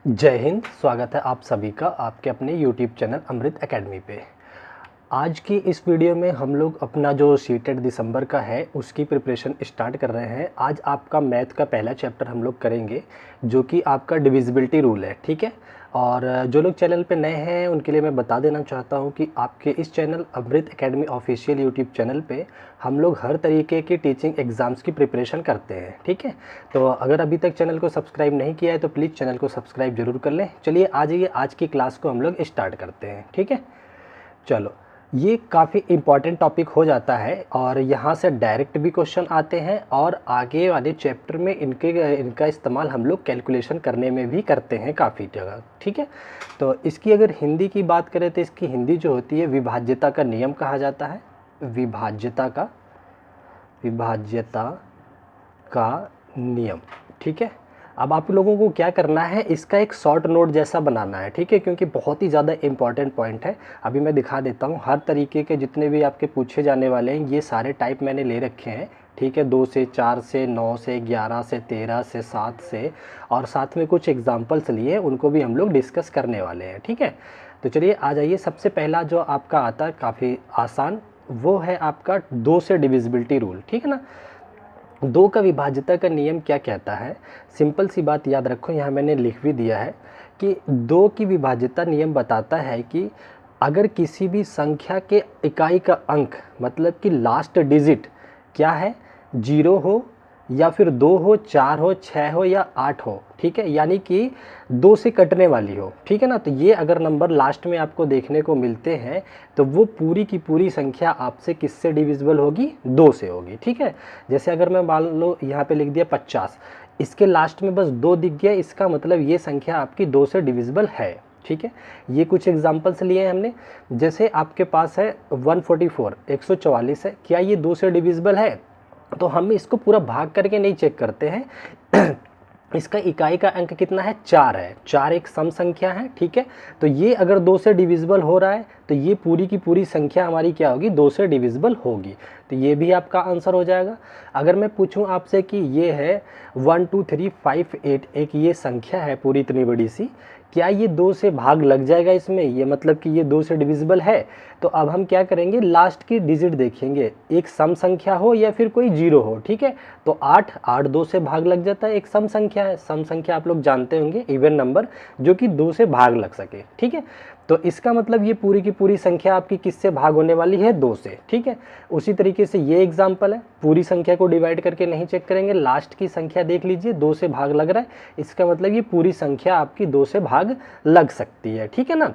जय हिंद। स्वागत है आप सभी का आपके अपने YouTube चैनल अमृत एकेडमी पे। आज की इस वीडियो में हम लोग अपना जो सीटेट दिसंबर का है उसकी प्रिपरेशन स्टार्ट कर रहे हैं। आज आपका मैथ का पहला चैप्टर हम लोग करेंगे जो कि आपका डिविजिबिलिटी रूल है, ठीक है। और जो लोग चैनल पे नए हैं उनके लिए मैं बता देना चाहता हूँ कि आपके इस चैनल अमृत एकेडमी ऑफिशियल यूट्यूब चैनल पे हम लोग हर तरीके की टीचिंग एग्ज़ाम्स की प्रिपरेशन करते हैं, ठीक है। तो अगर अभी तक चैनल को सब्सक्राइब नहीं किया है तो प्लीज़ चैनल को सब्सक्राइब ज़रूर कर लें। चलिए आ जाइए, आज की क्लास को हम लोग स्टार्ट करते हैं, ठीक है। चलो, ये काफ़ी इम्पॉर्टेंट टॉपिक हो जाता है और यहाँ से डायरेक्ट भी क्वेश्चन आते हैं और आगे वाले चैप्टर में इनका इस्तेमाल हम लोग कैलकुलेशन करने में भी करते हैं काफ़ी जगह, ठीक है। तो इसकी अगर हिंदी की बात करें तो इसकी हिंदी जो होती है विभाज्यता का नियम कहा जाता है। विभाज्यता का नियम, ठीक है। अब आप लोगों को क्या करना है, इसका एक शॉर्ट नोट जैसा बनाना है, ठीक है, क्योंकि बहुत ही ज़्यादा इम्पॉर्टेंट पॉइंट है। अभी मैं दिखा देता हूँ। हर तरीके के जितने भी आपके पूछे जाने वाले हैं ये सारे टाइप मैंने ले रखे हैं, ठीक है। 2 से 4 से 9 से 11 से 13 से 7 से, और साथ में कुछ एग्जाम्पल्स लिए उनको भी हम लोग डिस्कस करने वाले हैं, ठीक है। तो चलिए आ जाइए। सबसे पहला जो आपका आता है काफ़ी आसान, वो है आपका 2 से डिविजिबिलिटी रूल, ठीक है ना। 2 का विभाज्यता का नियम क्या कहता है? सिंपल सी बात याद रखो, यहाँ मैंने लिख भी दिया है कि 2 की विभाज्यता नियम बताता है कि अगर किसी भी संख्या के इकाई का अंक मतलब कि लास्ट डिजिट क्या है, 0 हो या फिर 2 हो, 4 हो, 6 हो या 8 हो, ठीक है, यानी कि 2 से कटने वाली हो, ठीक है ना। तो ये अगर नंबर लास्ट में आपको देखने को मिलते हैं तो वो पूरी की पूरी संख्या आपसे किससे डिविजिबल होगी? 2 से होगी, ठीक है। जैसे अगर मैं मान लो यहाँ पे लिख दिया 50, इसके लास्ट में बस 2 दिख गया, इसका मतलब ये संख्या आपकी 2 से डिविजिबल है, ठीक है। ये कुछ एग्जांपल्स लिए हैं हमने। जैसे आपके पास है 144, 144 है, क्या ये 2 से डिविजिबल है? तो हम इसको पूरा भाग करके नहीं चेक करते हैं इसका इकाई का अंक कितना है? 4 है। 4 एक सम संख्या है, ठीक है। तो ये अगर 2 से डिविजिबल हो रहा है तो ये पूरी की पूरी संख्या हमारी क्या होगी? 2 से डिविजिबल होगी। तो ये भी आपका आंसर हो जाएगा। अगर मैं पूछूं आपसे कि ये है 1 2 3 5 8, एक ये संख्या है पूरी इतनी बड़ी सी, क्या ये 2 से भाग लग जाएगा इसमें? ये मतलब कि ये 2 से डिविजिबल है। तो अब हम क्या करेंगे, लास्ट की डिजिट देखेंगे, एक सम संख्या हो या फिर कोई 0 हो, ठीक है। तो 8 2 से भाग लग जाता है, एक सम संख्या है। सम संख्या आप लोग जानते होंगे, इवन नंबर जो कि 2 से भाग लग सके, ठीक है। तो इसका मतलब ये पूरी की पूरी संख्या आपकी किससे भाग होने वाली है? 2 से, ठीक है। उसी तरीके से ये एग्जाम्पल है, पूरी संख्या को डिवाइड करके नहीं चेक करेंगे, लास्ट की संख्या देख लीजिए, 2 से भाग लग रहा है, इसका मतलब ये पूरी संख्या आपकी 2 से भाग लग सकती है, ठीक है ना।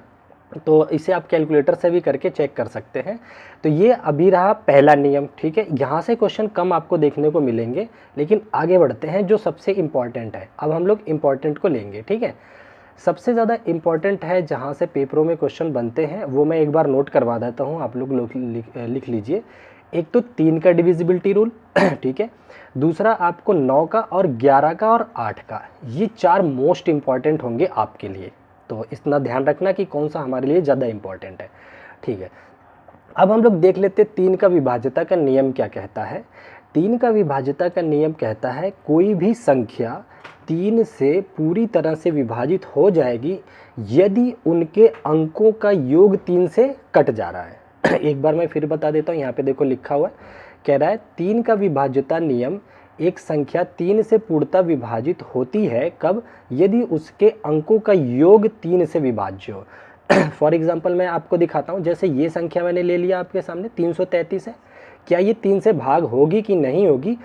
तो इसे आप कैलकुलेटर से भी करके चेक कर सकते हैं। तो ये अभी रहा पहला नियम, ठीक है। यहाँ से क्वेश्चन कम आपको देखने को मिलेंगे, लेकिन आगे बढ़ते हैं जो सबसे इम्पॉर्टेंट है। अब हम लोग इम्पॉर्टेंट को लेंगे, ठीक है। सबसे ज़्यादा इम्पॉर्टेंट है जहाँ से पेपरों में क्वेश्चन बनते हैं, वो मैं एक बार नोट करवा देता हूँ, आप लोग लिख लीजिए। एक तो 3 का डिविजिबिलिटी रूल ठीक है। दूसरा आपको 9 का और 11 का और 8 का, ये 4 मोस्ट इम्पॉर्टेंट होंगे आपके लिए। तो इतना ध्यान रखना कि कौन सा हमारे लिए ज़्यादा इम्पॉर्टेंट है, ठीक है। अब हम लोग देख लेते हैं 3 का विभाज्यता का नियम क्या कहता है। 3 का विभाज्यता का नियम कहता है कोई भी संख्या 3 से पूरी तरह से विभाजित हो जाएगी यदि उनके अंकों का योग 3 से कट जा रहा है एक बार मैं फिर बता देता हूँ, यहाँ पे देखो लिखा हुआ है, कह रहा है 3 का विभाज्यता नियम, एक संख्या 3 से पूर्णतः विभाजित होती है कब? यदि उसके अंकों का योग 3 से विभाज्य हो। फॉर एग्जाम्पल मैं आपको दिखाता हूँ, जैसे ये संख्या मैंने ले लिया आपके सामने 333 है, क्या ये 3 से भाग होगी कि नहीं होगी?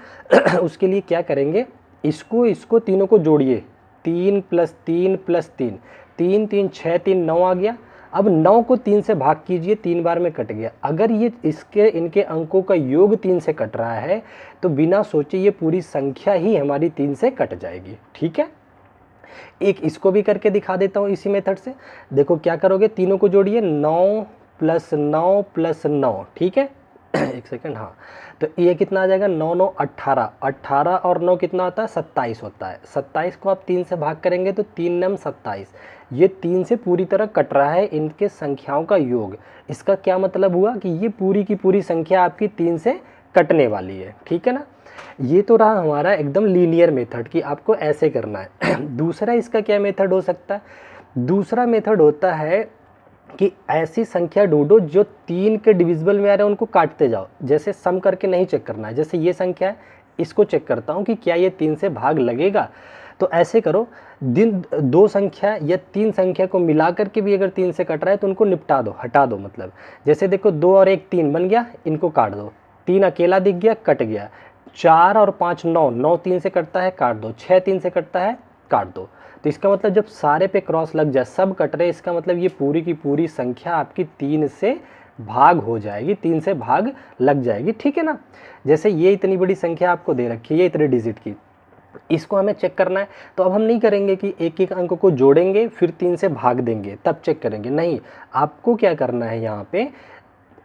उसके लिए क्या करेंगे, इसको तीनों को जोड़िए, 3 + 3 + 3, 3 3 6 3 9 आ गया। अब 9 को 3 से भाग कीजिए, 3 बार में कट गया। अगर ये इनके अंकों का योग 3 से कट रहा है तो बिना सोचे ये पूरी संख्या ही हमारी 3 से कट जाएगी, ठीक है। एक इसको भी करके दिखा देता हूँ इसी मेथड से। देखो क्या करोगे, तीनों को जोड़िए, 9 + 9 + 9, ठीक है। एक सेकंड, हाँ। तो ये कितना आ जाएगा? 9 9 18, 18 और 9 कितना होता है? 27 होता है। 27 को आप 3 से भाग करेंगे तो 3 9 27, ये 3 से पूरी तरह कट रहा है इनके संख्याओं का योग। इसका क्या मतलब हुआ कि ये पूरी की पूरी संख्या आपकी 3 से कटने वाली है, ठीक है ना। ये तो रहा हमारा एकदम लीनियर मेथड कि आपको ऐसे करना है। दूसरा इसका क्या मेथड हो सकता है? दूसरा मेथड होता है कि ऐसी संख्या ढूंढो जो 3 के डिविजिबल में आ रहे हैं, उनको काटते जाओ। जैसे सम करके नहीं चेक करना है, जैसे ये संख्या है, इसको चेक करता हूँ कि क्या ये 3 से भाग लगेगा। तो ऐसे करो, दो संख्या या 3 संख्या को मिला करके भी अगर 3 से कट रहा है तो उनको निपटा दो, हटा दो। मतलब जैसे देखो 2 और 1 3 बन गया, इनको काट दो। 3 अकेला दिख गया, कट गया। 4 और 5 9, 9 3 से कटता है, काट दो। 6 3 से कटता है, काट दो। तो इसका मतलब जब सारे पे क्रॉस लग जाए, सब कट रहे, इसका मतलब ये पूरी की पूरी संख्या आपकी 3 से भाग हो जाएगी, 3 से भाग लग जाएगी, ठीक है ना। जैसे ये इतनी बड़ी संख्या आपको दे रखी है, ये इतने डिजिट की, इसको हमें चेक करना है। तो अब हम नहीं करेंगे कि एक एक अंक को जोड़ेंगे फिर 3 से भाग देंगे तब चेक करेंगे, नहीं। आपको क्या करना है, यहाँ पे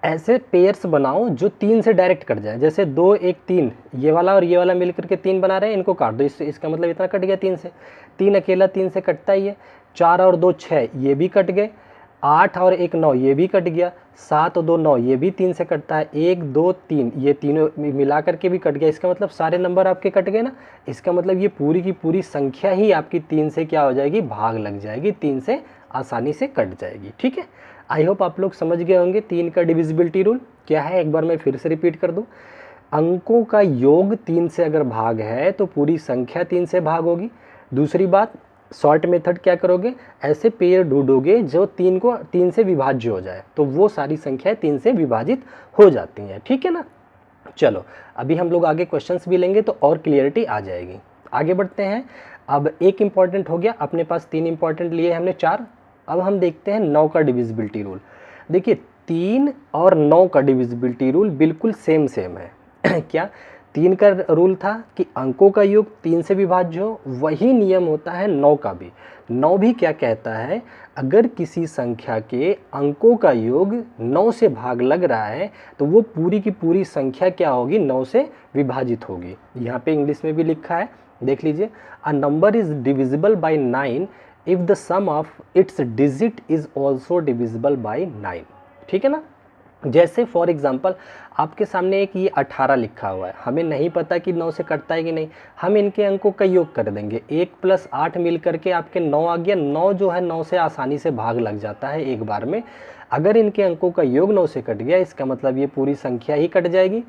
ऐसे पेयर्स बनाओ जो 3 से डायरेक्ट कट जाए। जैसे 2 1 3, ये वाला और ये वाला मिलकर के 3 बना रहे हैं, इनको काट दो। इसका मतलब इतना कट गया 3 से। 3 अकेला 3 से कटता ही है। 4 और 2 6, ये भी कट गए। 8 और 1 9, ये भी कट गया। 7 और 2 9, ये भी 3 से कटता है। 1 2 3, ये तीनों मिला करके भी कट गया। इसका मतलब सारे नंबर आपके कट गए ना। इसका मतलब ये पूरी की पूरी संख्या ही आपकी 3 से क्या हो जाएगी, भाग लग जाएगी, 3 से आसानी से कट जाएगी, ठीक है। आई होप आप लोग समझ गए होंगे 3 का डिविजिबिलिटी रूल क्या है। एक बार मैं फिर से रिपीट कर दूं, अंकों का योग 3 से अगर भाग है तो पूरी संख्या 3 से भाग होगी। दूसरी बात, शॉर्ट मेथड क्या करोगे, ऐसे पेयर ढूंढोगे जो 3 से विभाज्य हो जाए, तो वो सारी संख्याएं 3 से विभाजित हो जाती हैं, ठीक है ना। चलो अभी हम लोग आगे क्वेश्चंस भी लेंगे तो और क्लियरिटी आ जाएगी। आगे बढ़ते हैं। अब एक इंपॉर्टेंट हो गया, अपने पास 3 इंपॉर्टेंट लिए हमने, 4। अब हम देखते हैं 9 का डिविजिबिलिटी रूल। देखिए 3 और 9 का डिविजिबिलिटी रूल बिल्कुल सेम है। क्या 3 का रूल था कि अंकों का योग 3 से विभाज्य हो, वही नियम होता है 9 का भी। 9 भी क्या कहता है, अगर किसी संख्या के अंकों का योग 9 से भाग लग रहा है तो वो पूरी की पूरी संख्या क्या होगी, 9 से विभाजित होगी। यहाँ पे इंग्लिश में भी लिखा है, देख लीजिए। A number is divisible by 9 if the sum of its digit is also divisible by 9, ठीक है ना। जैसे फॉर एग्जाम्पल आपके सामने एक ये 18 लिखा हुआ है, हमें नहीं पता कि 9 से कटता है कि नहीं, हम इनके अंकों का योग कर देंगे। 1 + 8 मिल करके आपके 9 आ गया। 9 जो है 9 से आसानी से भाग लग जाता है एक बार में। अगर इनके अंकों का योग 9 से कट गया, इसका मतलब ये पूरी संख्या ही कट जाएगी।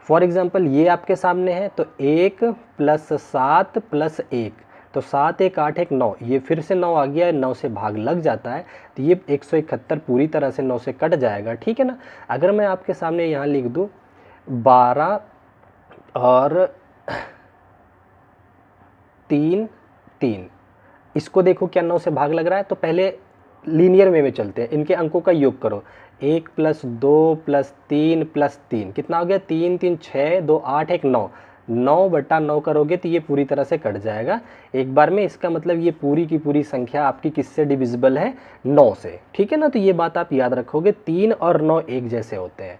फॉर एग्जाम्पल ये आपके सामने है, तो 1 + 7 + 1, तो 7 1 8 1 9, ये फिर से 9 आ गया, 9 से भाग लग जाता है, तो ये 171 पूरी तरह से 9 से कट जाएगा, ठीक है ना। अगर मैं आपके सामने यहाँ लिख दूँ 12 और 3 3, इसको देखो क्या 9 से भाग लग रहा है। तो पहले लीनियर में चलते हैं, इनके अंकों का योग करो। 1 + 2 + 3 + 3 कितना हो गया, 3 3 6 2 8 1 9, 9/9 करोगे तो ये पूरी तरह से कट जाएगा एक बार में। इसका मतलब ये पूरी की पूरी संख्या आपकी किससे डिविजिबल है, 9 से, ठीक है ना। तो ये बात आप याद रखोगे, 3 और 9 एक जैसे होते हैं।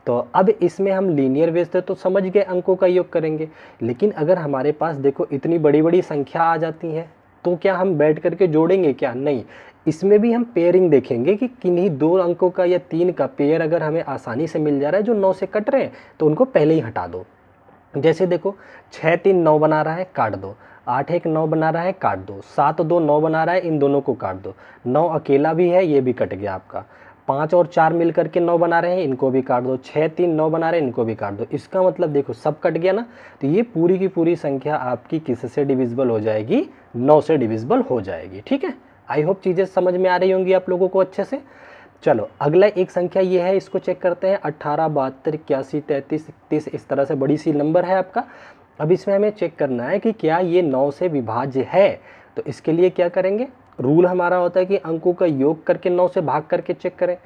तो अब इसमें हम लीनियर बेस थे तो समझ गए अंकों का योग करेंगे। लेकिन अगर हमारे पास देखो इतनी बड़ी बड़ी संख्या आ जाती है तो क्या हम बैठ करके जोड़ेंगे क्या, नहीं। इसमें भी हम पेयरिंग देखेंगे कि किन्हीं 2 अंकों का या 3 का पेयर अगर हमें आसानी से मिल जा रहा है जो 9 से कट रहे हैं, तो उनको पहले ही हटा दो। जैसे देखो 6 3 9 बना रहा है, काट दो। 8 1 9 बना रहा है, काट दो। 7 2 9 बना रहा है, इन दोनों को काट दो। 9 अकेला भी है, ये भी कट गया आपका। 5 और 4 मिल करके 9 बना रहे हैं, इनको भी काट दो। 6 3 9 बना रहे हैं, इनको भी काट दो। इसका मतलब देखो सब कट गया ना। तो ये पूरी की पूरी संख्या आपकी किससे डिविजिबल हो जाएगी, 9 से डिविजिबल हो जाएगी, ठीक है। आई होप चीज़ें समझ में आ रही होंगी आप लोगों को अच्छे से। चलो अगला एक संख्या ये है, इसको चेक करते हैं। 18 72 81 33 31, इस तरह से बड़ी सी नंबर है आपका। अब इसमें हमें चेक करना है कि क्या ये 9 से विभाज्य है। तो इसके लिए क्या करेंगे, रूल हमारा होता है कि अंकों का योग करके 9 से भाग करके चेक करें।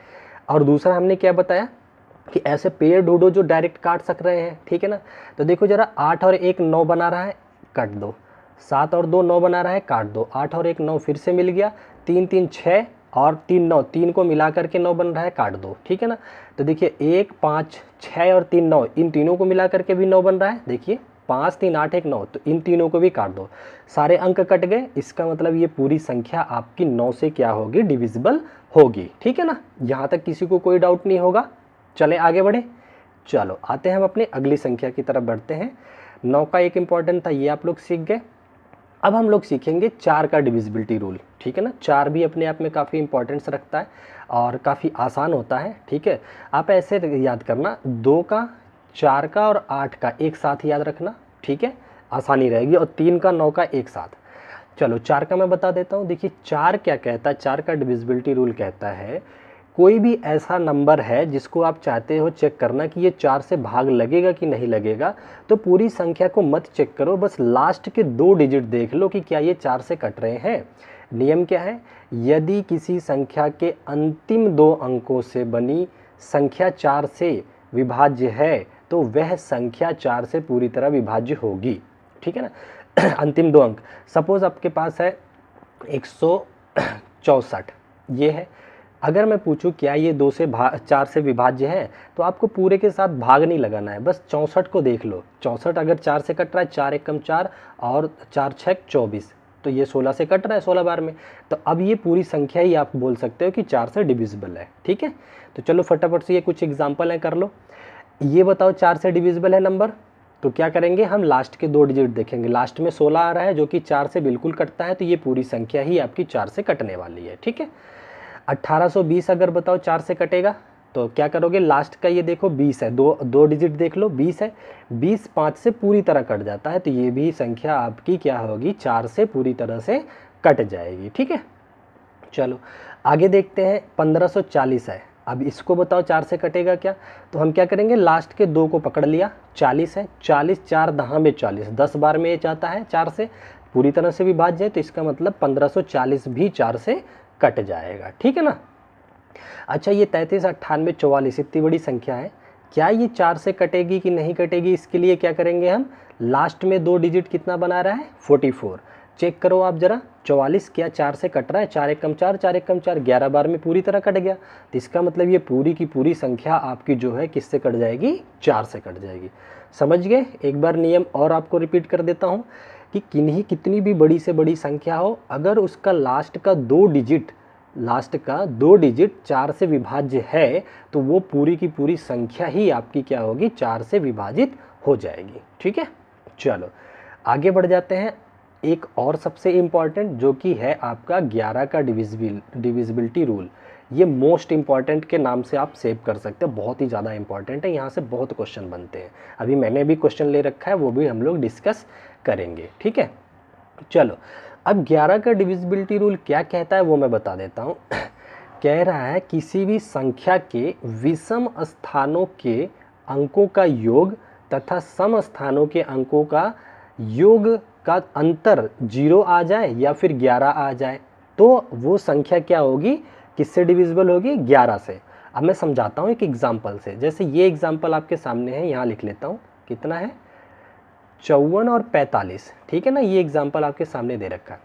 और दूसरा हमने क्या बताया कि ऐसे पेयर ढूंढो जो डायरेक्ट काट सक रहे हैं, ठीक है ना। तो देखो जरा 8 और 1 9 बना रहा है, काट दो। 7 और 2 9 बना रहा है, काट दो। 8 और 1 9 फिर से मिल गया। 3 3 6 और 3 9, 3 को मिला करके 9 बन रहा है, काट दो, ठीक है ना। तो देखिए 1 5 6 और 3 9, इन तीनों को मिला करके भी 9 बन रहा है। देखिए 5 3 8 1 9, तो इन तीनों को भी काट दो। सारे अंक कट गए। इसका मतलब ये पूरी संख्या आपकी 9 से क्या होगी, डिविजिबल होगी, ठीक है ना। यहाँ तक किसी को कोई डाउट नहीं होगा। चले आगे बढ़े। चलो आते हैं हम अपने अगली संख्या की तरफ बढ़ते हैं। 9 का एक इम्पॉर्टेंट था, ये आप लोग सीख गए। अब हम लोग सीखेंगे 4 का डिविजिबिलिटी रूल, ठीक है ना। 4 भी अपने आप में काफ़ी इंपॉर्टेंस रखता है और काफ़ी आसान होता है, ठीक है। आप ऐसे याद करना, 2 का, 4 का और 8 का एक साथ याद रखना, ठीक है, आसानी रहेगी। और 3 का, 9 का एक साथ। चलो 4 का मैं बता देता हूँ। देखिए 4 क्या कहता है, 4 का डिविजिबिलिटी रूल कहता है कोई भी ऐसा नंबर है जिसको आप चाहते हो चेक करना कि ये 4 से भाग लगेगा कि नहीं लगेगा, तो पूरी संख्या को मत चेक करो, बस लास्ट के 2 डिजिट देख लो कि क्या ये 4 से कट रहे हैं। नियम क्या है, यदि किसी संख्या के अंतिम 2 अंकों से बनी संख्या 4 से विभाज्य है तो वह संख्या 4 से पूरी तरह विभाज्य होगी, ठीक है ना। अंतिम 2 अंक, सपोज आपके पास है 164, ये है। अगर मैं पूछूं क्या ये 4 से विभाज्य है, तो आपको पूरे के साथ भाग नहीं लगाना है, बस 64 को देख लो। 64 अगर 4 से कट रहा है, 4 एकम 4 और 4 छक 24, तो ये 16 से कट रहा है 16 बार में, तो अब ये पूरी संख्या ही आप बोल सकते हो कि 4 से डिविजिबल है, ठीक है। तो चलो फटाफट से ये कुछ एग्जाम्पल है, कर लो। ये बताओ 4 से डिविजिबल है नंबर, तो क्या करेंगे हम, लास्ट के 2 डिजिट देखेंगे। लास्ट में 16 आ रहा है जो कि 4 से बिल्कुल कटता है, तो ये पूरी संख्या ही आपकी 4 से कटने वाली है, ठीक है। 1820 अगर बताओ 4 से कटेगा, तो क्या करोगे, लास्ट का ये देखो 20 है, दो डिजिट देख लो, 20 है, 20 5 से पूरी तरह कट जाता है, तो ये भी संख्या आपकी क्या होगी, 4 से पूरी तरह से कट जाएगी, ठीक है। चलो आगे देखते हैं, 1540 है। अब इसको बताओ 4 से कटेगा क्या, तो हम क्या करेंगे, लास्ट के 2 को पकड़ लिया, 40 है, 40 4 दहा में 40, 10 बार में ये जाता है 4 से पूरी तरह से विभाज्य है, तो इसका मतलब 1540 भी 4 से कट जाएगा, ठीक है ना। अच्छा ये 33 98 44 इतनी बड़ी संख्या है, क्या ये 4 से कटेगी कि नहीं कटेगी, इसके लिए क्या करेंगे हम, लास्ट में 2 डिजिट कितना बना रहा है, 44, चेक करो आप जरा, 44 क्या 4 से कट रहा है, 4 एकम 4 4 एकम 4, 11 बार में पूरी तरह कट गया, तो इसका मतलब ये पूरी की पूरी संख्या आपकी जो है किससे कट जाएगी, 4 से कट जाएगी। समझ गए। एक बार नियम और आपको रिपीट कर देता हूँ कि कितनी भी बड़ी से बड़ी संख्या हो, अगर उसका लास्ट का 2 डिजिट 4 से विभाज्य है तो वो पूरी की पूरी संख्या ही आपकी क्या होगी, 4 से विभाजित हो जाएगी, ठीक है। चलो आगे बढ़ जाते हैं, एक और सबसे इम्पॉर्टेंट जो कि है आपका 11 का डिविजिबिलिटी रूल। ये मोस्ट इम्पॉर्टेंट के नाम से आप सेव कर सकते हो, बहुत ही ज़्यादा इंपॉर्टेंट है, यहाँ से बहुत क्वेश्चन बनते हैं। अभी मैंने भी क्वेश्चन ले रखा है, वो भी हम लोग डिस्कस करेंगे, ठीक है। चलो अब 11 का डिविजिबिलिटी रूल क्या कहता है वो मैं बता देता हूँ। कह रहा है किसी भी संख्या के विषम स्थानों के अंकों का योग तथा सम स्थानों के अंकों का योग का अंतर 0 आ जाए या फिर 11 आ जाए तो वो संख्या क्या होगी, किससे डिविजिबल होगी, 11 से। अब मैं समझाता हूँ एक एग्जाम्पल से, जैसे ये एग्जाम्पल आपके सामने है, यहाँ लिख लेता हूँ, कितना है 54 और 45, ठीक है ना, ये एग्जाम्पल आपके सामने दे रखा है।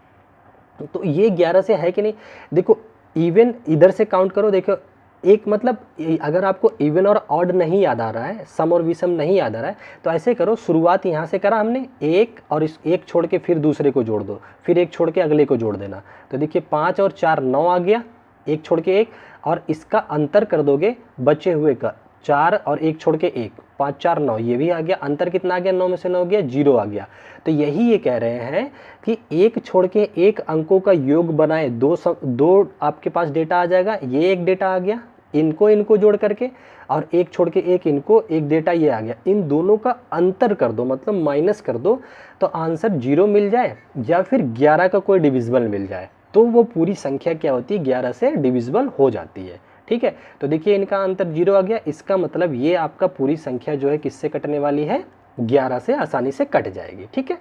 तो ये 11 से है कि नहीं, देखो इवन इधर से काउंट करो, देखो एक मतलब अगर आपको इवन और ऑड नहीं याद आ रहा है, सम और विषम नहीं याद आ रहा है, तो ऐसे करो, शुरुआत यहाँ से करा हमने एक, और इस एक छोड़ के फिर दूसरे को जोड़ दो, फिर एक छोड़ के अगले को जोड़ देना, तो देखिए 5 और 4 9 आ गया, एक छोड़ के एक, और इसका अंतर कर दोगे बचे हुए का, 4 और एक छोड़ के एक, 5 4 9, ये भी आ गया, अंतर कितना आ गया, 9 में से 9 गया, 0 आ गया। तो यही ये कह रहे हैं कि एक छोड़ के एक अंकों का योग बनाए, दो आपके पास डेटा आ जाएगा, ये एक डेटा आ गया, इनको जोड़ करके, और एक छोड़ के एक इनको, एक डेटा ये आ गया, इन दोनों का अंतर कर दो, मतलब माइनस कर दो, तो आंसर 0 मिल जाए या फिर 11 का कोई डिविजिबल मिल जाए, तो वो पूरी संख्या क्या होती है, 11 से डिविजिबल हो जाती है, ठीक है। तो देखिए इनका अंतर 0 आ गया, इसका मतलब ये आपका पूरी संख्या जो है किससे कटने वाली है, 11 से आसानी से कट जाएगी, ठीक है।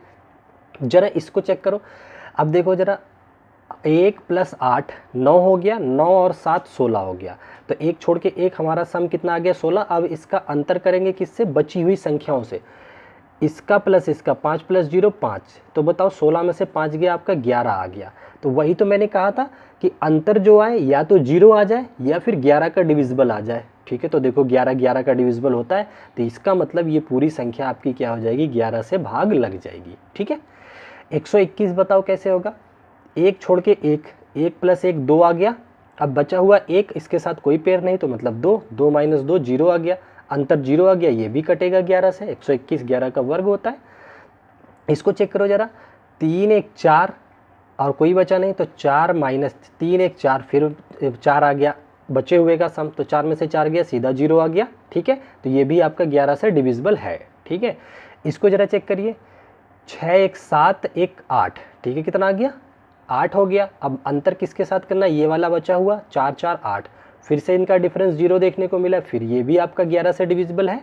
जरा इसको चेक करो, अब देखो जरा, 1 + 8 9 हो गया, 9 और 7 16 हो गया, तो एक छोड़ के एक हमारा सम कितना आ गया, 16। अब इसका अंतर करेंगे किससे, बची हुई संख्याओं से, इसका प्लस इसका, 5 + 0 5, तो बताओ 16 में से 5 गया आपका, 11 आ गया। तो वही तो मैंने कहा था कि अंतर जो आए या तो 0 आ जाए या फिर 11 का डिविजिबल आ जाए, ठीक है। तो देखो 11 का डिविजिबल होता है, तो इसका मतलब ये पूरी संख्या आपकी क्या हो जाएगी, 11 से भाग लग जाएगी, ठीक है। 121 बताओ कैसे होगा, एक छोड़ के एक, 1 + 1 2 आ गया, अब बचा हुआ एक, इसके साथ कोई पेयर नहीं, तो मतलब 2 2 - 2 0 आ गया, अंतर 0 आ गया, ये भी कटेगा 11 से, 121 11 का वर्ग होता है। इसको चेक करो ज़रा, 3 1 4 और कोई बचा नहीं, तो 4 माइनस 3 1 4, फिर 4 आ गया बचे हुए का सम, तो 4 में से 4 गया सीधा 0 आ गया। ठीक है, तो ये भी आपका 11 से डिविजिबल है। ठीक है, इसको ज़रा चेक करिए, 6 1 7 1 8, ठीक है, कितना आ गया 8 हो गया। अब अंतर किसके साथ करना है, ये वाला बचा हुआ 4 4 8, फिर से इनका डिफरेंस 0 देखने को मिला, फिर ये भी आपका 11 से डिविजिबल है।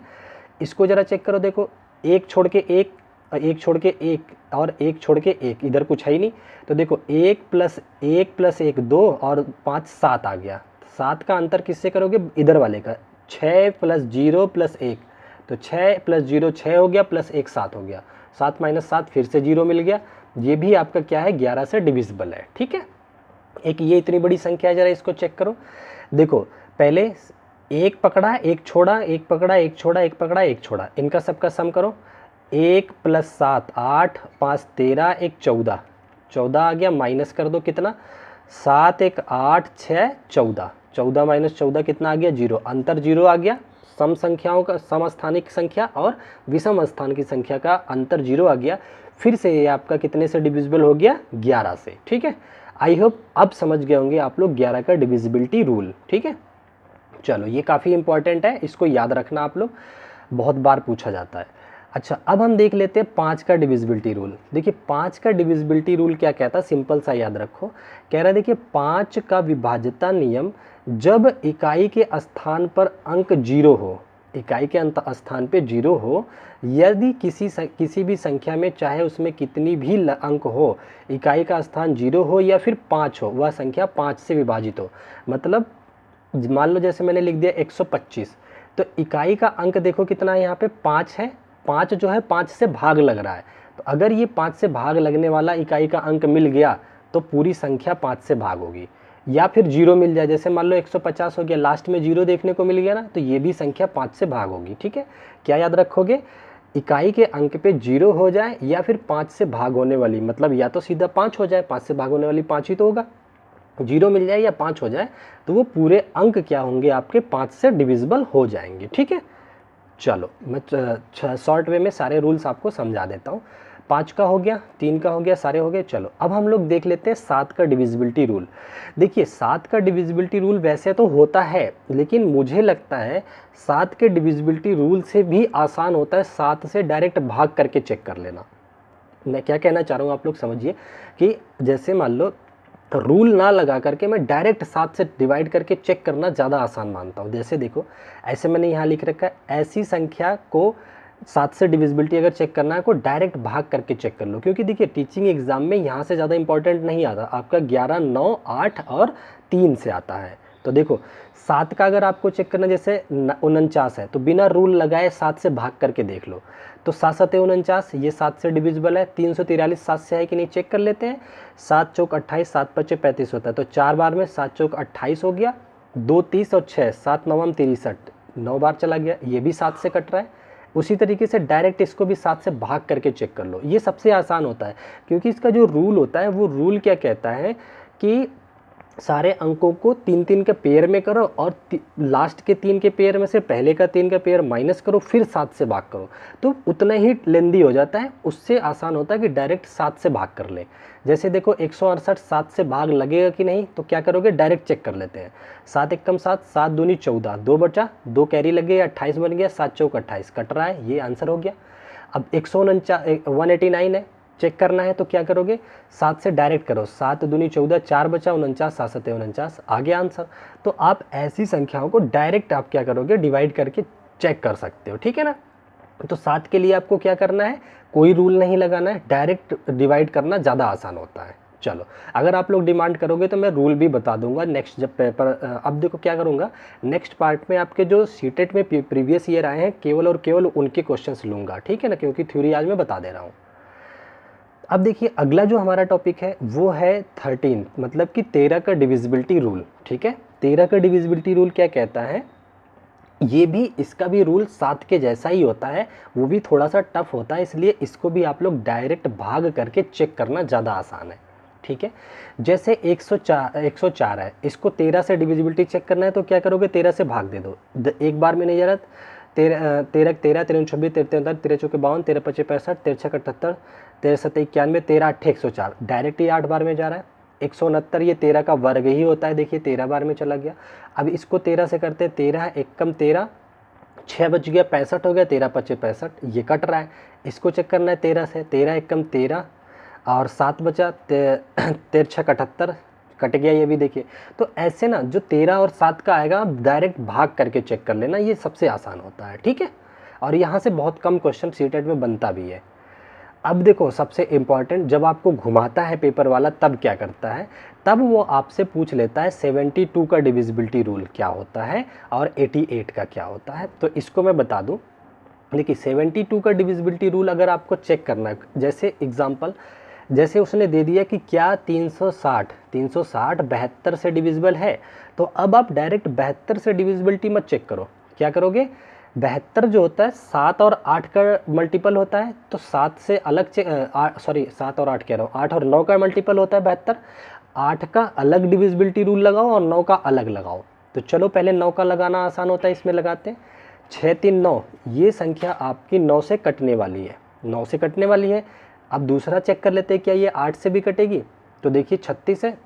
इसको ज़रा चेक करो, देखो एक छोड़ के एक, एक छोड़ के एक, और एक छोड़ के एक, इधर कुछ है ही नहीं, तो देखो 1 + 1 2 और 5 7 आ गया। 7 का अंतर किससे करोगे, इधर वाले का, 6 + 0 + 1, तो 6 + 0 6 हो गया, + 1 7 हो गया, 7 - 7 फिर से 0 मिल गया। ये भी आपका क्या है, 11 से डिविजिबल है। ठीक है, एक ये इतनी बड़ी संख्या है, जरा इसको चेक करो। देखो पहले एक पकड़ा एक छोड़ा, एक पकड़ा एक छोड़ा, एक पकड़ा एक छोड़ा, इनका सबका सम करो, 1 + 7 8 5 13 1 14, 14 आ गया, माइनस कर दो कितना, 7 1 8 6 14, 14 - 14 कितना आ गया 0, अंतर 0 आ गया। सम संख्याओं का, सम स्थानिक संख्या और विषम स्थान की संख्या का अंतर 0 आ गया। फिर से ये आपका कितने से डिविजिबल हो गया, 11 से। ठीक है, आई होप अब समझ गए होंगे आप लोग 11 का डिविजिबिलिटी रूल। ठीक है, चलो ये काफ़ी इंपॉर्टेंट है, इसको याद रखना आप लोग, बहुत बार पूछा जाता है। अच्छा, अब हम देख लेते हैं 5 का डिविजिबिलिटी रूल। देखिए 5 का डिविजिबिलिटी रूल क्या कहता है, सिंपल सा याद रखो, कह रहा है देखिए 5 का विभाज्यता नियम, जब इकाई के स्थान पर अंक 0 हो, इकाई के स्थान पे 0 हो, यदि किसी भी संख्या में, चाहे उसमें कितनी भी अंक हो, इकाई का स्थान 0 हो या फिर 5 हो, वह संख्या 5 से विभाजित हो। मतलब मान लो जैसे मैंने लिख दिया 125, तो इकाई का अंक देखो कितना है, यहाँ पे 5 है, 5 जो है 5 से भाग लग रहा है, तो अगर ये 5 से भाग लगने वाला इकाई का अंक मिल गया तो पूरी संख्या 5 से भाग होगी। या फिर 0 मिल जाए, जैसे मान लो 150 हो गया, लास्ट में 0 देखने को मिल गया ना, तो ये भी संख्या 5 से भाग होगी। ठीक है, क्या याद रखोगे, इकाई के अंक पे 0 हो जाए या फिर 5 से भाग होने वाली, मतलब या तो सीधा 5 हो जाए, 5 से भाग होने वाली 5 ही तो होगा, 0 मिल जाए या 5 हो जाए, तो वो पूरे अंक क्या होंगे आपके, 5 से डिविजिबल हो जाएंगे। ठीक है, चलो मैं शॉर्ट वे में सारे रूल्स आपको समझा देता हूँ। 5 का हो गया, 3 का हो गया, सारे हो गए। चलो अब हम लोग देख लेते हैं 7 का डिविजिबिलिटी रूल। देखिए 7 का डिविजिबिलिटी रूल वैसे तो होता है, लेकिन मुझे लगता है 7 के डिविजिबिलिटी रूल से भी आसान होता है 7 से डायरेक्ट भाग करके चेक कर लेना। मैं क्या कहना चाह रहा हूँ आप लोग समझिए, कि जैसे मान लो रूल ना लगा करके मैं डायरेक्ट 7 से डिवाइड करके चेक करना ज़्यादा आसान मानता हूँ। जैसे देखो ऐसे मैंने यहाँ लिख रखा है, ऐसी संख्या को 7 से डिविजिबिलिटी अगर चेक करना है को डायरेक्ट भाग करके चेक कर लो, क्योंकि देखिए टीचिंग एग्जाम में यहाँ से ज़्यादा इंपॉर्टेंट नहीं आता, आपका 11 9 8 और 3 से आता है। तो देखो 7 का अगर आपको चेक करना, जैसे 49 है, तो बिना रूल लगाए 7 से भाग करके देख लो, तो 7 7 49, ये 7 से डिविजिबल है। 343 7 से है कि नहीं चेक कर लेते हैं, 7 चौक 28, 7 पच्चे 35 होता है, तो 4 बार में 7 चौक 28 हो गया, 2 30 और 6 7 9 63, 9 बार चला गया, ये भी 7 से कट रहा है। उसी तरीके से डायरेक्ट इसको भी 7 से भाग करके चेक कर लो, ये सबसे आसान होता है, क्योंकि इसका जो रूल होता है वो रूल क्या कहता है कि सारे अंकों को 3 3 के पेयर में करो, और लास्ट के 3 के पेयर में से पहले का 3 का पेयर माइनस करो, फिर 7 से भाग करो, तो उतना ही लेंदी हो जाता है। उससे आसान होता है कि डायरेक्ट 7 से भाग कर ले। जैसे देखो 168 7 से भाग लगेगा कि नहीं, तो क्या करोगे, डायरेक्ट चेक कर लेते हैं। 7 एकम 7, 7 दूनी 14, 2 बचा, 2 कैरी लग गई, 28 बन गया, 7 चौक 28 कट रहा है, ये आंसर हो गया। अब 189 है, चेक करना है, तो क्या करोगे, 7 से डायरेक्ट करो, 7 दूनी 14, 4 बचा, 49, 7 7 49, आ गया आंसर। तो आप ऐसी संख्याओं को डायरेक्ट आप क्या करोगे, डिवाइड करके चेक कर सकते हो। ठीक है ना, तो 7 के लिए आपको क्या करना है, कोई रूल नहीं लगाना है, डायरेक्ट डिवाइड करना ज़्यादा आसान होता है। चलो अगर आप लोग डिमांड करोगे तो मैं रूल भी बता दूंगा नेक्स्ट जब पेपर। अब देखो क्या करूंगा, नेक्स्ट पार्ट में आपके जो सीटेट में प्रीवियस ईयर आए हैं केवल और केवल उनके क्वेश्चंस लूंगा। ठीक है ना, क्योंकि थ्योरी आज मैं बता दे रहा हूँ। अब देखिए अगला जो हमारा टॉपिक है वो है 13, मतलब कि 13 का डिविजिबिलिटी रूल। ठीक है, 13 का डिविजिबिलिटी रूल क्या कहता है, ये भी, इसका भी रूल 7 के जैसा ही होता है, वो भी थोड़ा सा टफ होता है, इसलिए इसको भी आप लोग डायरेक्ट भाग करके चेक करना ज़्यादा आसान है। ठीक है, जैसे 104 है, इसको 13 से डिविजिबिलिटी चेक करना है, तो क्या करोगे, 13 से भाग दे दो, एक बार में नहीं जा रहा, तेरह तेरह तेरह, 23 26, 13 13 चौके 52, 13 25 65, 13 6 78, 13 7 91, 13 8 104, डायरेक्ट ये 8 बार में जा रहा है। 169 ये 13 का वर्ग ही होता है, देखिए 13 बार में चला गया। अब इसको 13 से करते हैं, 13 एक कम 13, 6 बच गया 65 हो गया, 13 25 65, ये कट रहा है। इसको चेक करना है 13 से, 13 एक कम 13 और 7 बचा, 13 6 78, कट गया ये भी देखिए। तो ऐसे ना जो 13 और 7 का आएगा आप डायरेक्ट भाग करके चेक कर लेना, ये सबसे आसान होता है, ठीक है। और यहाँ से बहुत कम क्वेश्चन सीटेट में बनता भी है। अब देखो सबसे इम्पॉर्टेंट, जब आपको घुमाता है पेपर वाला तब क्या करता है, तब वो आपसे पूछ लेता है 72 का डिविजिबिलिटी रूल क्या होता है और 88 का क्या होता है। तो इसको मैं बता दूं, देखिए 72 का डिविजिबिलिटी रूल अगर आपको चेक करना है, जैसे एग्जांपल, जैसे उसने दे दिया कि क्या 360 72 से डिविजिबल है, तो अब आप डायरेक्ट 72 से डिविजिबिलिटी मत चेक करो। क्या करोगे, 72 जो होता है 7 और 8 का मल्टीपल होता है, तो 7 से अलग 7 और 8 कह रहा हूँ, 8 और 9 का मल्टीपल होता है 72। 8 का अलग डिविजिबिलिटी रूल लगाओ और 9 का अलग लगाओ। तो चलो पहले 9 का लगाना आसान होता है, इसमें लगाते हैं। 6 3 9, ये संख्या आपकी 9 से कटने वाली है, 9 से कटने वाली है। अब दूसरा चेक कर लेते हैं, क्या ये 8 से भी कटेगी। तो देखिए 36 है,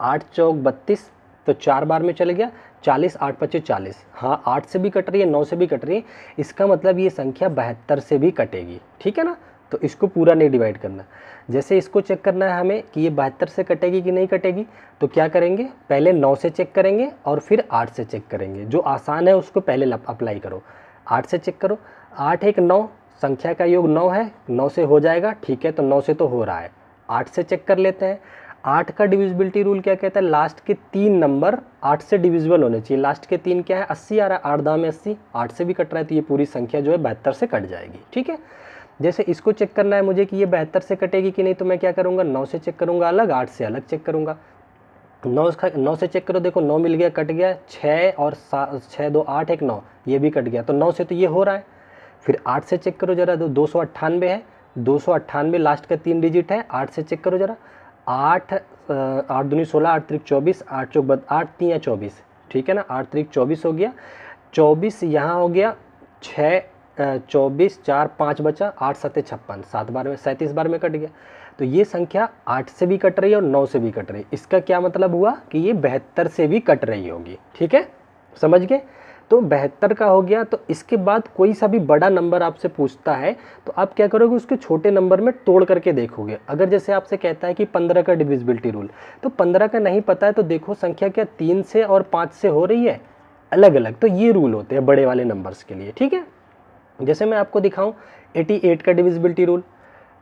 8 चौक 32, तो 4 बार में चले गया, 40, 8 25 40। हाँ 8 से भी कट रही है, 9 से भी कट रही है, इसका मतलब ये संख्या 72 से भी कटेगी, ठीक है ना। तो इसको पूरा नहीं डिवाइड करना। जैसे इसको चेक करना है हमें कि ये 72 से कटेगी कि नहीं कटेगी, तो क्या करेंगे, पहले 9 से चेक करेंगे और फिर 8 से चेक करेंगे। जो आसान है उसको पहले अप्लाई करो, 8 से चेक करो। 8 1 9, संख्या का योग 9 है, 9 से हो जाएगा, ठीक है, तो 9 से तो हो रहा है। 8 से चेक कर लेते हैं। 8 का डिविजिबिलिटी रूल क्या कहता है, लास्ट के 3 नंबर 8 से डिविजिबल होने चाहिए। लास्ट के 3 क्या है, 80 आ रहा है, 8 दाम में 80, 8 से भी कट रहा है, तो ये पूरी संख्या जो है 72 से कट जाएगी, ठीक है। जैसे इसको चेक करना है मुझे कि ये 72 से कटेगी कि नहीं, तो मैं क्या करूँगा, 9 से चेक करूँगा अलग, 8 से अलग चेक करूँगा। 9 से चेक करो, देखो 9 मिल गया, कट गया। 6 और 6 2 8 1 9, ये भी कट गया, तो 9 से तो ये हो रहा है। फिर 8 से चेक करो जरा, 298 है, 298 लास्ट का 3 डिजिट है। 8 से चेक करो जरा, 8 8 दूनी 16, 8 त्रिक 24, 8 चौक 8 3 24, ठीक है ना, 8 त्रिक 24 हो गया। 24 यहाँ हो गया, 6 24 4 5 बचा, 8 7 56, 7 बार में 37 बार में कट गया। तो ये संख्या 8 से भी कट रही है और 9 से भी कट रही है। इसका क्या मतलब हुआ कि ये 72 से भी कट रही होगी, ठीक है, समझ गए। तो 72 का हो गया। तो इसके बाद कोई सा भी बड़ा नंबर आपसे पूछता है तो आप क्या करोगे, उसके छोटे नंबर में तोड़ करके देखोगे। अगर जैसे आपसे कहता है कि 15 का डिविजिबिलिटी रूल, तो 15 का नहीं पता है तो देखो संख्या क्या 3 से और 5 से हो रही है अलग अलग। तो ये रूल होते हैं बड़े वाले नंबर्स के लिए, ठीक है। जैसे मैं आपको दिखाऊं 88 का डिविजिबिलिटी रूल,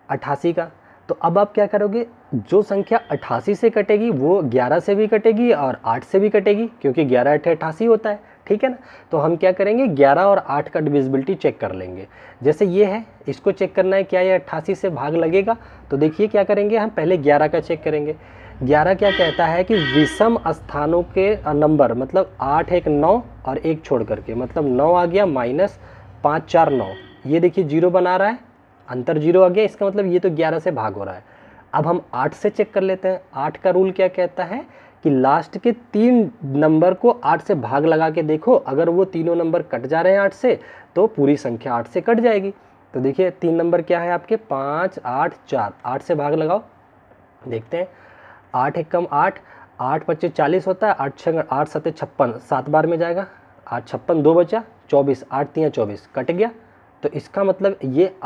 88 का। तो अब आप क्या करोगे, जो संख्या 88 से कटेगी वो 11 से भी कटेगी और 8 से भी कटेगी, क्योंकि 11 8 88 होता है, ठीक है ना। तो हम क्या करेंगे, 11 और 8 का डिविजिबिलिटी चेक कर लेंगे। जैसे ये है, इसको चेक करना है क्या ये 88 से भाग लगेगा। तो देखिए क्या करेंगे, हम पहले 11 का चेक करेंगे। 11 क्या कहता है कि विषम स्थानों के नंबर, मतलब 8 1 9 और 1 छोड़ करके, मतलब 9 आ गया माइनस 5 4 9, ये देखिए 0 बना रहा है, अंतर 0 आ गया, इसका मतलब ये तो 11 से भाग हो रहा है। अब हम 8 से चेक कर लेते हैं। 8 का रूल क्या कहता है कि लास्ट के 3 नंबर को 8 से भाग लगा के देखो, अगर वो तीनों नंबर कट जा रहे हैं 8 से तो पूरी संख्या 8 से कट जाएगी। तो देखिए 3 नंबर क्या है आपके, 5 8 4, 8 से भाग लगाओ, देखते हैं। 8 1 कम 8, 8 25 40 होता है, 8 6 8 7 56, 7 बार में जाएगा, 8 56 2 बचा, 24, 8 3 24, कट गया। तो इसका मतलब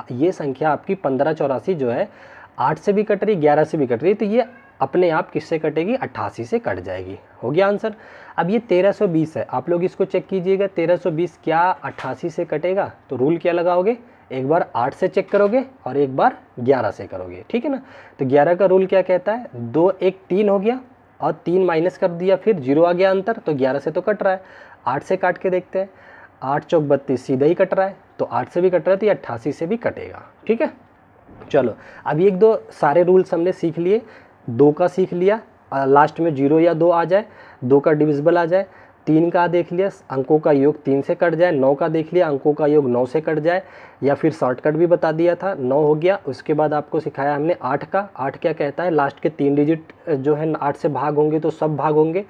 ये संख्या आपकी 1584 जो है 8 से भी कट रही, 11 से भी कट रही, तो ये अपने आप किससे कटेगी, 88 से कट जाएगी। हो गया आंसर। अब ये 1320 है, आप लोग इसको चेक कीजिएगा, 1320 क्या 88 से कटेगा। तो रूल क्या लगाओगे, एक बार 8 से चेक करोगे और एक बार 11 से करोगे, ठीक है ना। तो 11 का रूल क्या कहता है, 2 1 3 हो गया और 3 माइनस कर दिया, फिर 0 आ गया अंतर, तो 11 से तो कट रहा है। 8 से काट के देखते हैं, 8 चौक 32 सीधा ही कट रहा है, तो 8 से भी कट रहा है, तो ये 88 से भी कटेगा, ठीक है। चलो अब 1 2 सारे रूल्स हमने सीख लिए। 2 का सीख लिया, लास्ट में 0 या 2 आ जाए, 2 का डिविजिबल आ जाए, 3 का देख लिया, अंकों का योग 3 से कट जाए, 9 का देख लिया, अंकों का योग 9 से कट जाए, या फिर शॉर्टकट भी बता दिया था, 9 हो गया। उसके बाद आपको सिखाया हमने 8 का, 8 क्या कहता है, लास्ट के 3 डिजिट जो है 8 से भाग होंगे तो सब भाग होंगे।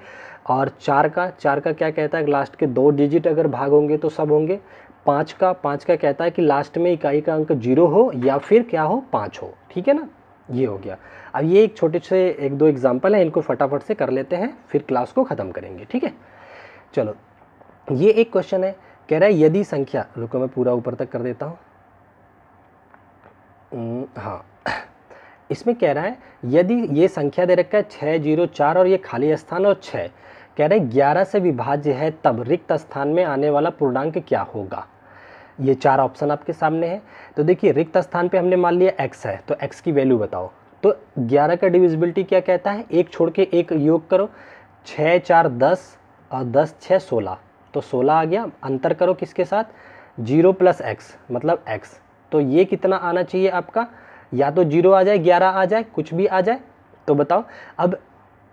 और 4 का क्या कहता है, लास्ट के 2 डिजिट अगर भाग होंगे तो सब होंगे। 5 का कहता है कि लास्ट में इकाई का अंक 0 हो या फिर क्या हो, 5 हो, ठीक है ना, ये हो गया। अब ये एक छोटे से 1-2 एग्जाम्पल हैं, इनको फटाफट से कर लेते हैं, फिर क्लास को ख़त्म करेंगे, ठीक है। चलो, ये एक क्वेश्चन है, कह रहा है यदि संख्या, रुको मैं पूरा ऊपर तक कर देता हूँ। हाँ, इसमें कह रहा है यदि ये संख्या दे रखा है 6, 0, 4 और ये खाली स्थान और 6, कह रहा है 11 से विभाज्य है तब रिक्त स्थान में आने वाला पूर्णांक क्या होगा। ये 4 ऑप्शन आपके सामने है। तो देखिए, रिक्त स्थान पे हमने मान लिया x है, तो x की वैल्यू बताओ। तो 11 का डिविजिबिलिटी क्या कहता है, एक छोड़ के एक योग करो, 6, 4, 10 और 10, 6, 16, तो 16 आ गया। अंतर करो किसके साथ, 0 + x मतलब x, तो ये कितना आना चाहिए आपका, या तो 0 आ जाए, 11 आ जाए, कुछ भी आ जाए। तो बताओ, अब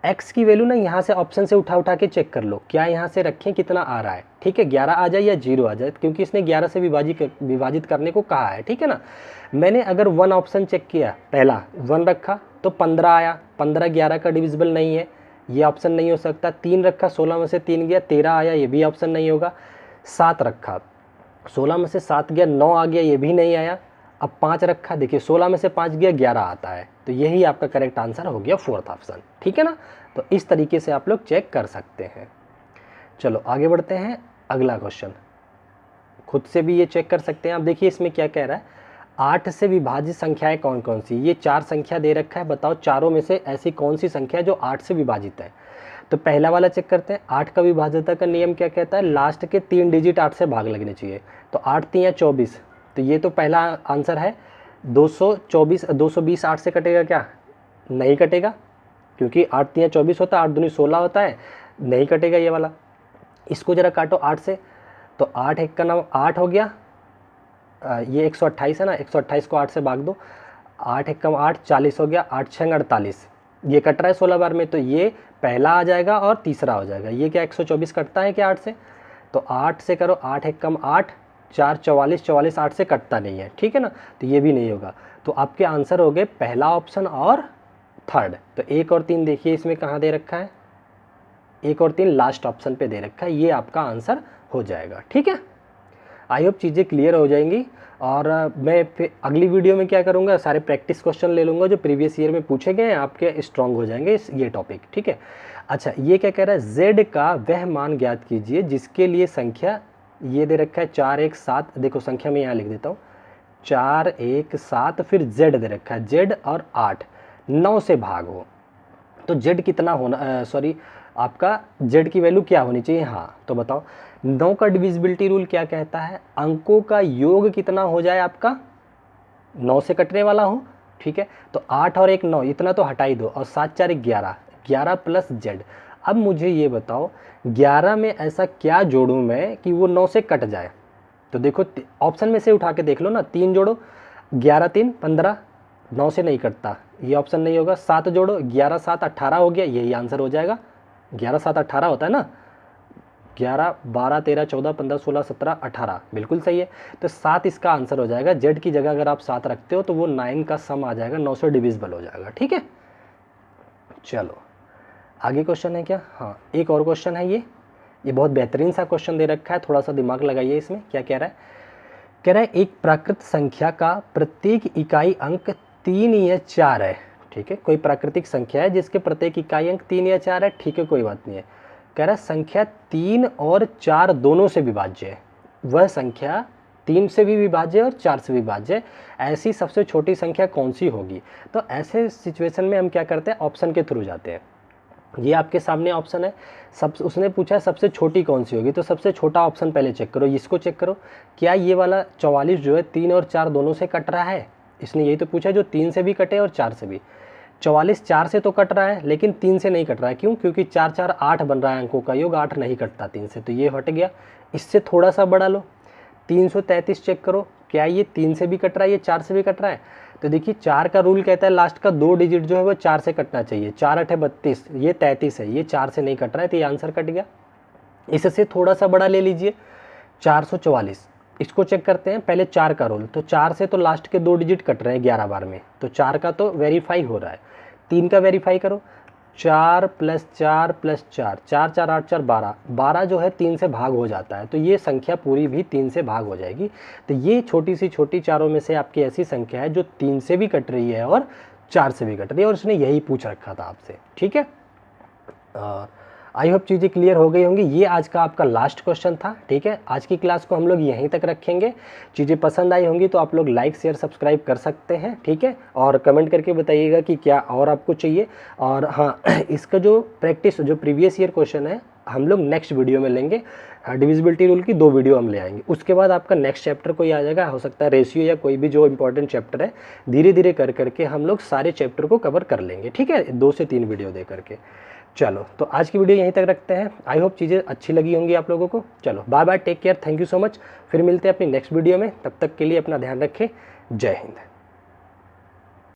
x की वैल्यू ना यहाँ से ऑप्शन से उठा के चेक कर लो, क्या यहाँ से रखें, कितना आ रहा है, ठीक है, 11 आ जाए या 0 आ जाए, क्योंकि इसने 11 से विभाजित करने को कहा है, ठीक है ना। मैंने अगर 1 ऑप्शन चेक किया, पहला 1 रखा तो 15 आया, 15 11 का डिविजिबल नहीं है, ये ऑप्शन नहीं हो सकता। 3 रखा, 16 में से 3 गया, 13 आया, ये भी ऑप्शन नहीं होगा। 7 रखा, 16 में से 7 गया, 9 आ गया, ये भी नहीं आया। अब 5 रखा, देखिए 16 में से 5 गया, 11 आता है, तो यही आपका करेक्ट आंसर हो गया 4th ऑप्शन, ठीक है ना। तो इस तरीके से आप लोग चेक कर सकते हैं। चलो आगे बढ़ते हैं, अगला क्वेश्चन खुद से भी ये चेक कर सकते हैं आप। देखिए इसमें क्या कह रहा है, 8 से विभाजित संख्याएं कौन कौन सी, ये 4 संख्या दे रखा है, बताओ चारों में से ऐसी कौन सी संख्या है जो 8 से विभाजित है। तो पहला वाला चेक करते हैं, 8 का विभाज्यता का नियम क्या कहता है, लास्ट के 3 डिजिट 8 से भाग लगने चाहिए। तो 8 3 24, तो ये तो पहला आंसर है। 220 8 से कटेगा क्या, नहीं कटेगा, क्योंकि 8 3 24 होता है, 8 दूनी 16 होता है, नहीं कटेगा ये वाला। इसको जरा काटो 8 से, तो 8 1 का 9 8 हो गया, ये 128 है ना, 128 को 8 से भाग दो, 8 1 का 8 40 हो गया, 8 6 48, ये कट रहा है 16 बार में, तो ये पहला आ जाएगा और तीसरा हो जाएगा। ये क्या 124 कटता है क्या 8 से, तो 8 से करो, 8 1 कम 8 4 44, 44 8 से कटता नहीं है, ठीक है ना, तो ये भी नहीं होगा। तो आपके आंसर हो गए पहला ऑप्शन और थर्ड। तो 1 और 3 देखिए इसमें कहाँ दे रखा है, 1 और 3 लास्ट ऑप्शन पे दे रखा है, ये आपका आंसर हो जाएगा, ठीक है। आई होप चीज़ें क्लियर हो जाएंगी। और मैं फिर अगली वीडियो में क्या करूँगा, सारे प्रैक्टिस क्वेश्चन ले लूँगा जो प्रीवियस ईयर में पूछे गए हैं, आपके स्ट्रॉन्ग हो जाएंगे ये टॉपिक, ठीक है। अच्छा, ये क्या कह रहा है, z का वह मान ज्ञात कीजिए जिसके लिए संख्या ये दे रखा है 4 1 7, देखो संख्या में यहाँ लिख देता हूँ, 4 1 7, फिर z दे रखा है, z और 8 9 से भाग हो, तो z कितना होना, सॉरी आपका z की वैल्यू क्या होनी चाहिए। हाँ, तो बताओ 9 का डिविजिबिलिटी रूल क्या कहता है, अंकों का योग कितना हो जाए आपका, 9 से कटने वाला हो, ठीक है। तो 8 और 1 9, इतना तो हटा ही दो, और 7 4 11, 11 प्लस z। अब मुझे ये बताओ 11 में ऐसा क्या जोड़ूं मैं कि वो 9 से कट जाए। तो देखो ऑप्शन में से उठा के देख लो ना, 3 जोड़ो, 11 3 15, 9 से नहीं कटता, ये ऑप्शन नहीं होगा। 7 जोड़ो, 11 7 18 हो गया, यही आंसर हो जाएगा। 11 7 18 होता है ना, 11 12 13 14 15 16 17 18, बिल्कुल सही है। तो 7 इसका आंसर हो जाएगा। z की जगह अगर आप 7 रखते हो तो वो 9 का सम आ जाएगा, 9 से डिविजिबल हो जाएगा, ठीक है। चलो आगे क्वेश्चन है क्या, हाँ एक और क्वेश्चन है, ये बहुत बेहतरीन सा क्वेश्चन दे रखा है, थोड़ा सा दिमाग लगाइए इसमें। क्या कह रहा है, कह रहा है एक प्राकृत संख्या का प्रत्येक इकाई अंक 3 या 4 है, ठीक है। कोई प्राकृतिक संख्या है जिसके प्रत्येक इकाई अंक 3 या 4 है, ठीक है, कोई बात नहीं है। कह रहा है संख्या 3 और 4 दोनों से विभाज्य है, वह संख्या 3 से भी विभाज्य और 4 से विभाज्य, ऐसी सबसे छोटी संख्या कौन सी होगी। तो ऐसे सिचुएशन में हम क्या करते हैं, ऑप्शन के थ्रू जाते हैं। ये आपके सामने ऑप्शन है, उसने पूछा है सबसे छोटी कौन सी होगी, तो सबसे छोटा ऑप्शन पहले चेक करो, इसको चेक करो, क्या ये वाला 44 जो है 3 और 4 दोनों से कट रहा है। इसने यही तो पूछा जो 3 से भी कटे और 4 से भी। 44 4 से तो कट रहा है लेकिन 3 से नहीं कट रहा है, क्यों, क्योंकि 4 4 8 बन रहा है, अंकों का योग 8 नहीं कटता 3 से, तो ये हट गया। इससे थोड़ा सा बड़ा लो, 333 चेक करो, क्या ये 3 से भी कट रहा है, ये 4 से भी कट रहा है। तो देखिए 4 का रूल कहता है लास्ट का 2 डिजिट जो है वो 4 से कटना चाहिए, 4 8 32, ये 33 है, ये 4 से नहीं कट रहा है, तो ये आंसर कट गया। इससे थोड़ा सा बड़ा ले लीजिए 444, इसको चेक करते हैं पहले 4 का रोल। तो 4 से तो लास्ट के 2 डिजिट कट रहे हैं 11 बार में, तो 4 का तो वेरीफाई हो रहा है। 3 का वेरीफाई करो, 4 + 4 + 4, 4 4 8 4 12, 12 जो है 3 से भाग हो जाता है, तो ये संख्या पूरी भी 3 से भाग हो जाएगी। तो ये छोटी सी छोटी चारों में से आपकी ऐसी संख्या है जो 3 से भी कट रही है और 4 से भी कट रही है, और उसने यही पूछ रखा था आपसे, ठीक है। आई होप चीज़ें क्लियर हो गई होंगी। ये आज का आपका लास्ट क्वेश्चन था, ठीक है। आज की क्लास को हम लोग यहीं तक रखेंगे। चीज़ें पसंद आई होंगी तो आप लोग लाइक शेयर सब्सक्राइब कर सकते हैं, ठीक है। और कमेंट करके बताइएगा कि क्या और आपको चाहिए। और हाँ, इसका जो प्रैक्टिस जो प्रीवियस ईयर क्वेश्चन है हम लोग नेक्स्ट वीडियो में लेंगे। डिविजिबिलिटी रूल की 2 वीडियो हम ले आएंगे, उसके बाद आपका नेक्स्ट चैप्टर कोई आ जाएगा, हो सकता है रेशियो या कोई भी जो इंपॉर्टेंट चैप्टर है। धीरे धीरे कर करके हम लोग सारे चैप्टर को कवर कर लेंगे, ठीक है, 2 से 3 वीडियो दे करके। चलो, तो आज की वीडियो यहीं तक रखते हैं। आई होप चीज़ें अच्छी लगी होंगी आप लोगों को। चलो bye bye, take care, thank you so much. फिर मिलते हैं अपनी नेक्स्ट वीडियो में, तब तक के लिए अपना ध्यान रखें। जय हिंद।